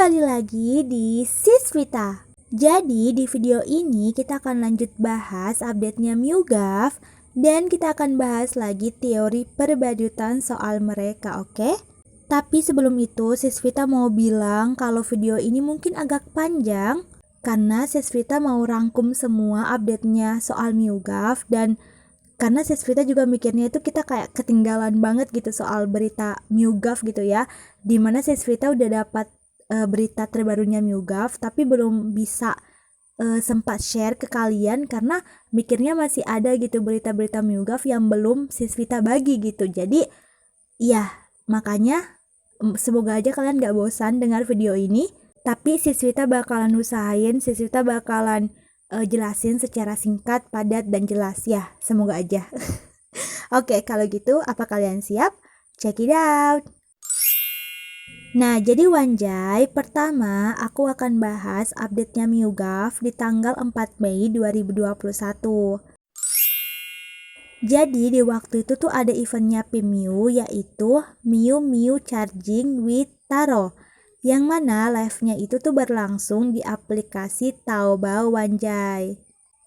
Kembali lagi di Sisvita. Jadi di video ini kita akan lanjut bahas update-nya MUGAF dan kita akan bahas lagi teori perbadutan soal mereka, oke? Tapi sebelum itu Sisvita mau bilang kalau video ini mungkin agak panjang karena Sisvita mau rangkum semua update-nya soal MUGAF dan karena Sisvita juga mikirnya itu kita kayak ketinggalan banget gitu soal berita MUGAF gitu ya, dimana Sisvita udah dapat berita terbarunya MUGAF tapi belum bisa sempat share ke kalian karena mikirnya masih ada gitu berita-berita MUGAF yang belum Sisvita bagi gitu. Jadi ya makanya semoga aja kalian gak bosan dengar video ini, tapi Sisvita bakalan usahain, Sisvita bakalan jelasin secara singkat, padat, dan jelas ya, semoga aja. Oke, kalau gitu apa kalian siap? Check it out! Nah, jadi Wanjay, pertama aku akan bahas update-nya MUGAF di tanggal 4 Mei 2021. Jadi di waktu itu tuh ada eventnya PIMU yaitu Miu Miu Charging with Taro, yang mana live-nya itu tuh berlangsung di aplikasi Taobao Wanjay.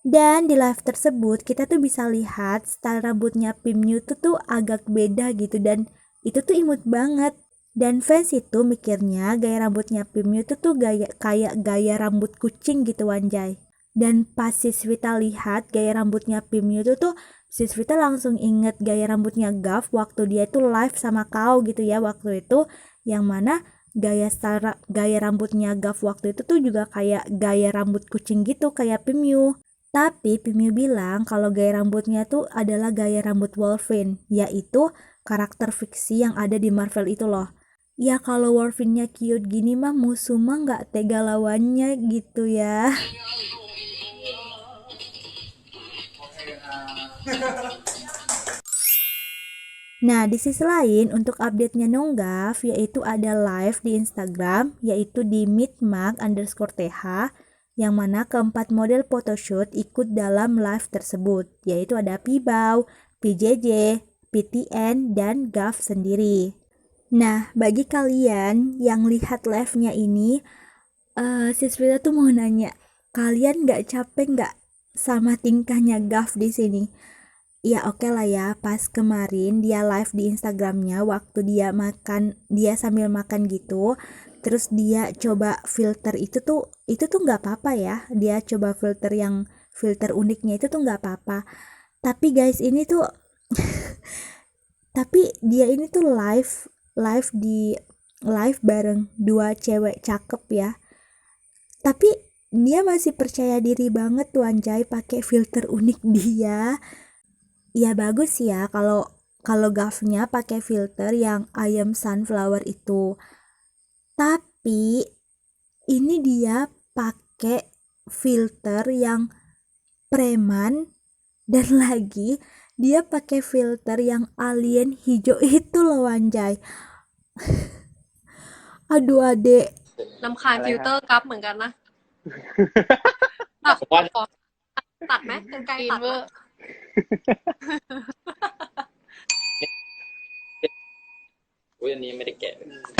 Dan di live tersebut kita tuh bisa lihat style rambutnya PIMU tuh agak beda gitu dan itu tuh imut banget. Dan fans itu mikirnya gaya rambutnya PIMU tuh kayak gaya rambut kucing gitu Wanjay. Dan pas Sisvita lihat gaya rambutnya PIMU tuh Sisvita langsung inget gaya rambutnya Gav waktu dia itu live sama kau gitu ya waktu itu, yang mana gaya rambutnya Gav waktu itu tuh juga kayak gaya rambut kucing gitu kayak PIMU. Tapi PIMU bilang kalau gaya rambutnya tuh adalah gaya rambut Wolverine, yaitu karakter fiksi yang ada di Marvel itu loh. Ya kalau Wolverine-nya cute gini mah musuh mah gak tega lawannya gitu ya. Nah, di sisi lain untuk update-nya Nonggaf yaitu ada live di Instagram yaitu di @meetmark_th yang mana keempat model photoshoot ikut dalam live tersebut yaitu ada Pibau, PJJ, PTN, dan Gav sendiri. Nah, bagi kalian yang lihat live-nya ini, Sisvita tuh mau nanya, kalian gak capek gak sama tingkahnya Gav di sini? Ya oke lah ya, pas kemarin dia live di Instagramnya waktu dia sambil makan gitu, terus dia coba filter itu tuh nggak apa-apa ya, dia coba filter uniknya itu tuh nggak apa-apa. Tapi guys ini tuh, tapi dia ini tuh live bareng dua cewek cakep ya. Tapi dia masih percaya diri banget tuh Anjay pakai filter unik dia. Ya bagus ya kalau Gavnya pakai filter yang ayam sunflower itu. Tapi ini dia pakai filter yang preman dan lagi dia pakai filter yang alien hijau itu loh Wanjay. Aduh adek, รำคาญ อะไร ฟิล ฮะ เตอร์กัฟเหมือนกันนะตัด ว่า ขอตัดไหมกรรไกรตัดไหม อุ้ยอันนี้ไม่ได้แกะ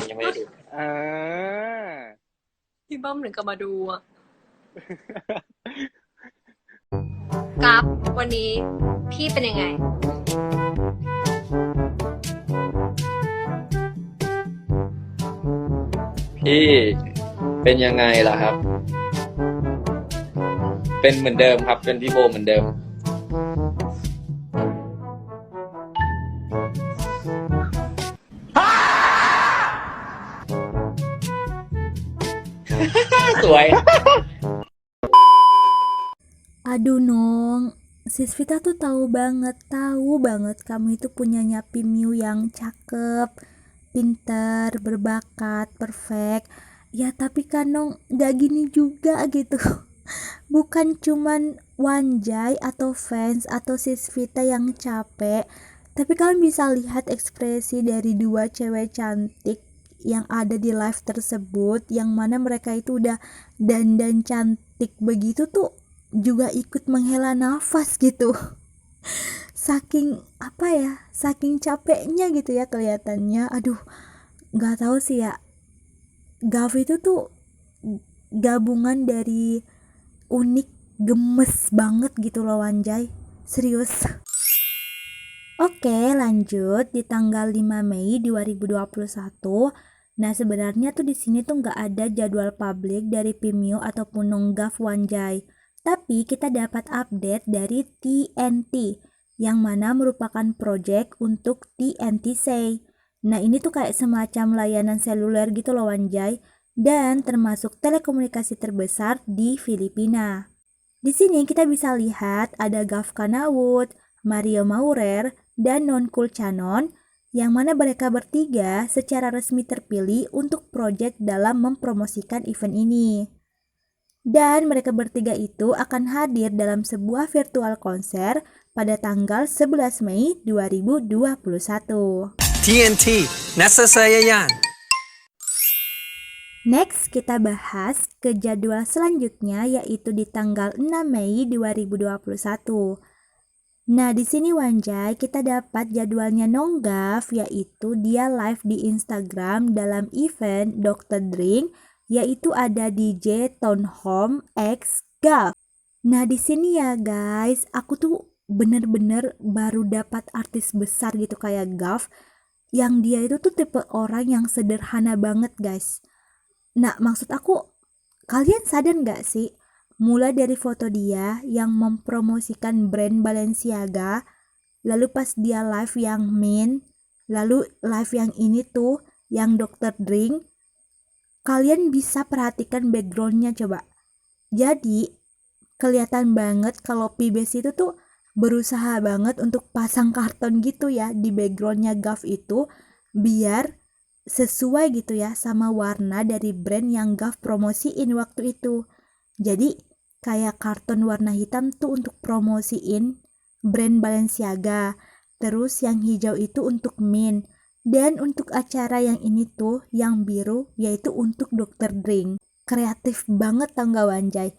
ยังไม่ได้ดู อ่า พี่เบิ้มถึงกับมาดูอ่ะกัฟวันนี้พี่เป็นยังไง พี่เป็นยังไงล่ะครับ เป็นเหมือนเดิมครับ เป็นพี่โบเหมือนเดิม สวย aduh Nong, Sisvita tuh tahu banget kamu itu punyanya PIMU yang cakep, pinter, berbakat, perfect. Ya tapi kan Nong gak gini juga gitu. Bukan cuman Wanjay atau fans atau Sisvita yang capek, tapi kalian bisa lihat ekspresi dari dua cewek cantik yang ada di live tersebut, yang mana mereka itu udah dandan cantik begitu tuh juga ikut menghela nafas gitu. Saking saking capeknya gitu ya kelihatannya. Aduh, nggak tahu sih ya. Gav itu tuh gabungan dari unik, gemes banget gitu loh Wanjay. Serius. Oke, lanjut di tanggal 5 Mei 2021. Nah, sebenarnya tuh di sini tuh nggak ada jadwal publik dari Vimeo ataupun Nonggav Wanjay. Tapi kita dapat update dari TNT, yang mana merupakan project untuk TNT Say. Nah, ini tuh kayak semacam layanan seluler gitu loh Wanjay, dan termasuk telekomunikasi terbesar di Filipina. Di sini kita bisa lihat ada Gav Kanawut, Mario Maurer, dan Nonkultur Chanon, yang mana mereka bertiga secara resmi terpilih untuk proyek dalam mempromosikan event ini. Dan mereka bertiga itu akan hadir dalam sebuah virtual konser pada tanggal 11 Mei 2021. TNT, nasa saya yan. Next, kita bahas ke jadwal selanjutnya yaitu di tanggal 6 Mei 2021. Nah, di sini Wanjay kita dapat jadwalnya Nonggav, yaitu dia live di Instagram dalam event Dr. Drink, yaitu ada DJ Townhome X Gav. Nah, di sini ya guys, aku tuh bener-bener baru dapat artis besar gitu kayak Gav, yang dia itu tuh tipe orang yang sederhana banget guys. Nah, maksud aku, kalian sadar nggak sih? Mulai dari foto dia yang mempromosikan brand Balenciaga, lalu pas dia live yang Min, lalu live yang ini tuh, yang Dr. Drink, kalian bisa perhatikan backgroundnya coba. Jadi, kelihatan banget kalau Pibes itu tuh berusaha banget untuk pasang karton gitu ya di backgroundnya Gav itu, biar sesuai gitu ya sama warna dari brand yang Gav promosiin waktu itu. Jadi kayak karton warna hitam tuh untuk promosiin brand Balenciaga, terus yang hijau itu untuk Min, dan untuk acara yang ini tuh yang biru yaitu untuk Dr. Drink. Kreatif banget tau gak Wanjay?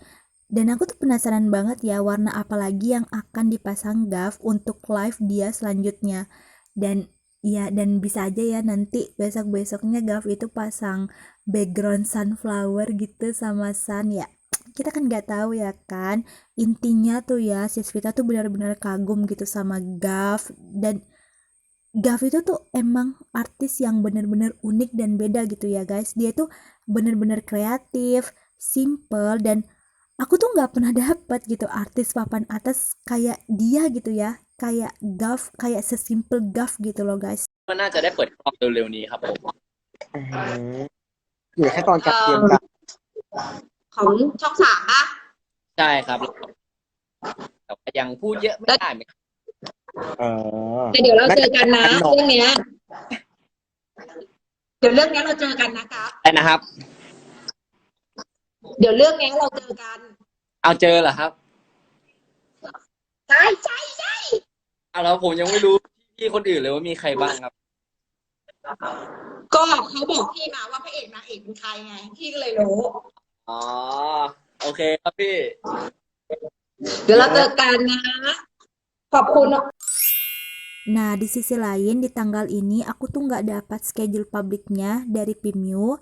Dan aku tuh penasaran banget ya warna apa lagi yang akan dipasang Gav untuk live dia selanjutnya. Dan ya, dan bisa aja ya nanti besok-besoknya Gav itu pasang background sunflower gitu sama sun ya. Kita kan nggak tahu ya kan. Intinya tuh ya, Sisvita tuh benar-benar kagum gitu sama Gav. Dan Gav itu tuh emang artis yang benar-benar unik dan beda gitu ya guys. Dia tuh benar-benar kreatif, simple, dan aku tuh nggak pernah dapat gitu artis papan atas kayak dia gitu ya. Kayak Gav, kayak sesimpel Gav gitu loh guys. ก็น่าจะได้เปิดกล้องเร็วๆนี้ครับผม เหลือแค่ตอนการเตรียมการ ของช่องสามป่ะ ใช่ครับแต่ว่ายังพูดเยอะไม่ได้เหมือนกัน แต่เดี๋ยวเราเจอกันนะเรื่องเนี้ย เดี๋ยวเรื่องเนี้ยเราเจอกันนะครับ อะไรนะครับ เดี๋ยวเรื่องเนี้ยเราเจอกัน เอาเจอเหรอครับ ใช่ใช่ เอาแล้วผมยังไม่รู้พี่คนอื่นเลยว่ามีใครบ้างครับ ก็เขาบอกพี่มาว่าพระเอกนางเอกเป็นใครไง พี่ก็เลยรู้ อ๋อ โอเคครับพี่ เดี๋ยวเราเจอกันนะ ขอบคุณ Nah, di sisi lain di tanggal ini aku tuh nggak dapat schedule publiknya dari Vimeo.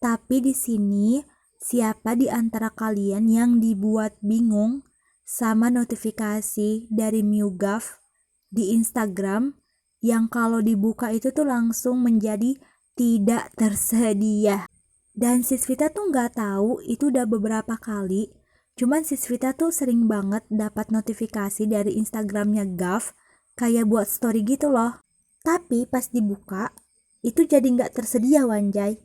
Tapi di sini siapa di antara kalian yang dibuat bingung sama notifikasi dari MuGav di Instagram yang kalau dibuka itu tuh langsung menjadi tidak tersedia. Dan Sisvita tuh nggak tahu itu udah beberapa kali. Cuman Sisvita tuh sering banget dapat notifikasi dari Instagramnya Gav kayak buat story gitu loh. Tapi pas dibuka itu jadi nggak tersedia Wanjay.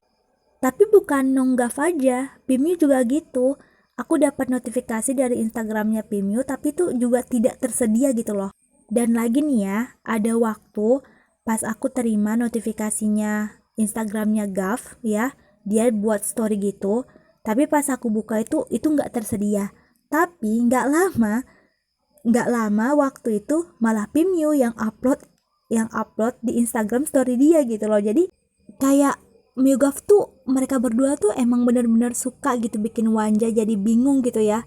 Tapi bukan Nonggav aja, Vimeo juga gitu. Aku dapat notifikasi dari Instagramnya Vimeo tapi tuh juga tidak tersedia gitu loh. Dan lagi nih ya, ada waktu pas aku terima notifikasinya Instagramnya Gav ya, dia buat story gitu. Tapi pas aku buka itu nggak tersedia. Tapi nggak lama waktu itu malah Vimeo yang upload di Instagram story dia gitu loh. Jadi kayak MuGav tuh mereka berdua tuh emang benar-benar suka gitu bikin Wanjay jadi bingung gitu ya.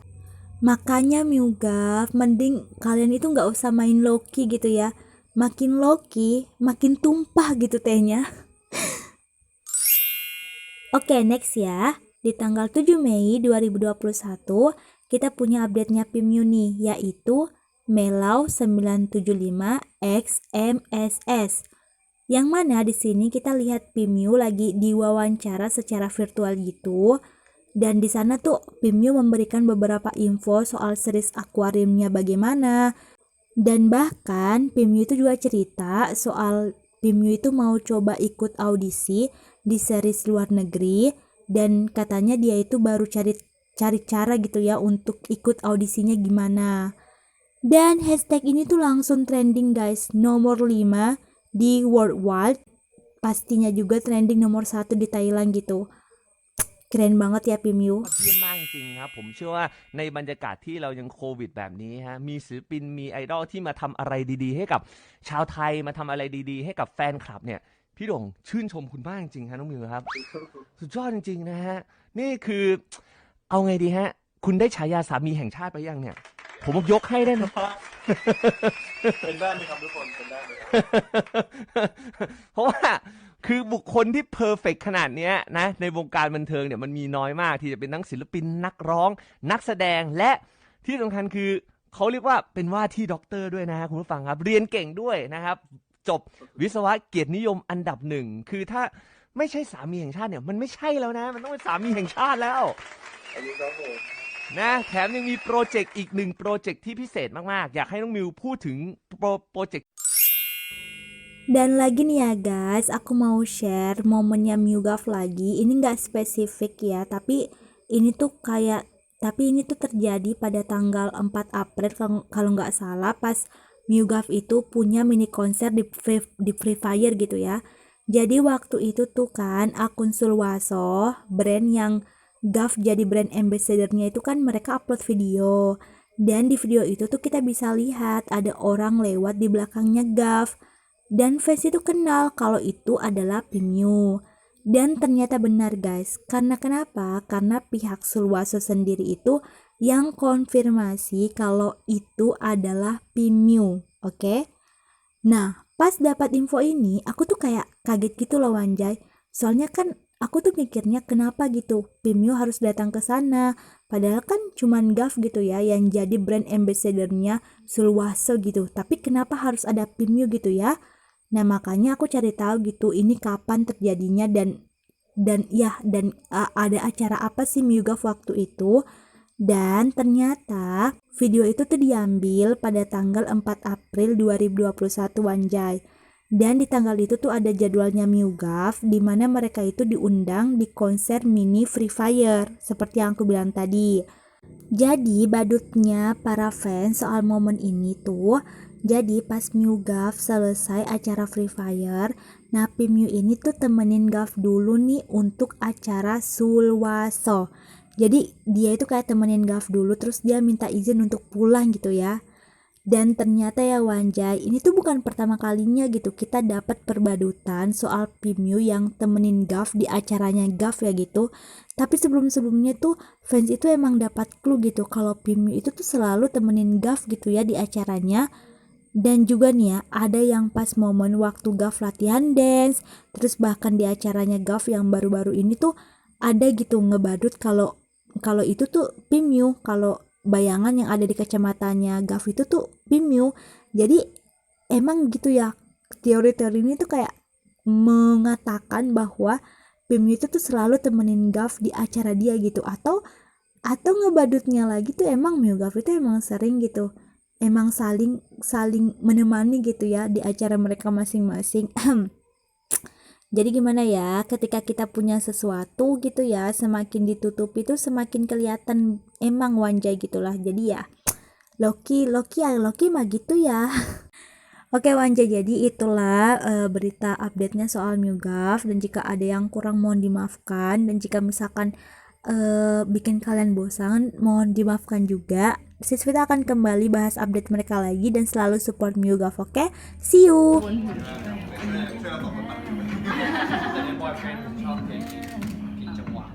Makanya MuGav mending kalian itu nggak usah main low-key gitu ya. Makin low-key makin tumpah gitu tehnya. Oke, next ya. Di tanggal 7 Mei 2021, kita punya update-nya PIMU nih, yaitu Melau 975 XMSS. Yang mana di sini kita lihat PIMU lagi diwawancara secara virtual gitu. Dan di sana tuh PIMU memberikan beberapa info soal series akuariumnya bagaimana. Dan bahkan PIMU itu juga cerita soal PIMU itu mau coba ikut audisi di series luar negeri. Dan katanya dia itu baru cari cara gitu ya untuk ikut audisinya gimana. Dan hashtag ini tuh langsung trending guys, nomor 5 di worldwide, pastinya juga trending nomor 1 di Thailand gitu. Keren banget ya PIMU. เยี่ยมมากจริงครับผมเชื่อว่าในบรรยากาศที่เรายังโควิดแบบนี้ฮะมีศิลปินมีไอดอลที่มาทำอะไรดีๆให้กับชาวไทยมาทำอะไรดีๆให้กับแฟนคลับเนี่ยพี่โด่งชื่นชมคุณมากจริงฮะน้องมิวครับสุดยอดจริงๆนะฮะนี่คือเอาไงดีฮะคุณได้ฉายาสามีแห่งชาติไปยังเนี่ยผมยกให้ได้นะ เป็นได้ไหมครับทุกคนเป็นได้ไหม เพราะว่าคือบุคคลที่เพอร์เฟกขนาดเนี้ยนะในวงการบันเทิงเนี่ยมันมีน้อยมากที่จะเป็นทั้งศิลปินนักร้องนักแสดงและที่สำคัญคือเขาเรียกว่าเป็นว่าที่ด็อกเตอร์ด้วยนะฮะคุณผู้ฟังครับเรียนเก่งด้วยนะครับจบวิศวะเกียรตินิยมอันดับ 1คือถ้าไม่ใช่สามีแห่งชาติเนี่ยมันไม่ใช่แล้วนะมันต้องเป็นสามีแห่งชาติแล้วนะแถมยังมีโปรเจกต์อีกหนึ่งโปรเจกต์ที่พิเศษมากๆอยากให้น้องมิวพูดถึงโปรเจกต์ Dan lagi nih ya guys, aku mau share momennya MUGAF lagi. Ini nggak spesifik ya, tapi ini tuh terjadi pada tanggal 4 April kalau nggak salah, pas MUGAF itu punya mini konser di Free Fire gitu ya. Jadi waktu itu tuh kan akun Sulwaso, brand yang GAF jadi brand ambassador-nya itu kan mereka upload video. Dan di video itu tuh kita bisa lihat ada orang lewat di belakangnya GAF. Dan fans itu kenal kalau itu adalah PIMU. Dan ternyata benar guys. Karena kenapa? Karena pihak Sulwaso sendiri itu yang konfirmasi kalau itu adalah PIMU. Oke? Nah, pas dapat info ini, aku tuh kayak kaget gitu loh Wanjay. Soalnya kan aku tuh mikirnya kenapa gitu PIMU harus datang ke sana. Padahal kan cuman GAF gitu ya yang jadi brand ambassador-nya Sulwaso gitu. Tapi kenapa harus ada PIMU gitu ya? Nah makanya aku cari tahu gitu ini kapan terjadinya dan ada acara apa sih MUGAF waktu itu. Dan ternyata video itu tuh diambil pada tanggal 4 April 2021 Wanjay. Dan di tanggal itu tuh ada jadwalnya MUGAF di mana mereka itu diundang di konser mini Free Fire seperti yang aku bilang tadi. Jadi badutnya para fans soal momen ini tuh, jadi pas MUGAF selesai acara Free Fire, nah PIMU ini tuh temenin GAF dulu nih untuk acara Sulwaso. Jadi dia itu kayak temenin GAF dulu terus dia minta izin untuk pulang gitu ya. Dan ternyata ya Wanjay, ini tuh bukan pertama kalinya gitu kita dapat perbadutan soal PIMU yang temenin GAF di acaranya GAF ya gitu. Tapi sebelum-sebelumnya tuh fans itu emang dapat clue gitu kalau PIMU itu tuh selalu temenin GAF gitu ya di acaranya. Dan juga nih ya, ada yang pas momen waktu GAF latihan dance, terus bahkan di acaranya GAF yang baru-baru ini tuh ada gitu ngebadut kalau itu tuh PIMU, kalau bayangan yang ada di kacamatanya GAF itu tuh PIMU. Jadi emang gitu ya, teori-teori ini tuh kayak mengatakan bahwa PIMU itu tuh selalu temenin GAF di acara dia gitu, atau ngebadutnya lagi tuh emang MUGAF itu emang sering gitu emang saling menemani gitu ya di acara mereka masing-masing. Jadi gimana ya, ketika kita punya sesuatu gitu ya, semakin ditutupi itu semakin kelihatan emang Wanjay gitulah. Jadi ya Loki mah gitu ya. Oke Wanjay, jadi itulah berita update-nya soal MUGAF, dan jika ada yang kurang mohon dimaafkan, dan jika misalkan bikin kalian bosan mohon dimaafkan juga. Sisvita akan kembali bahas update mereka lagi dan selalu support MUGAF, oke? See you! Boyfriend ชอบเพลงผิดจังหวะ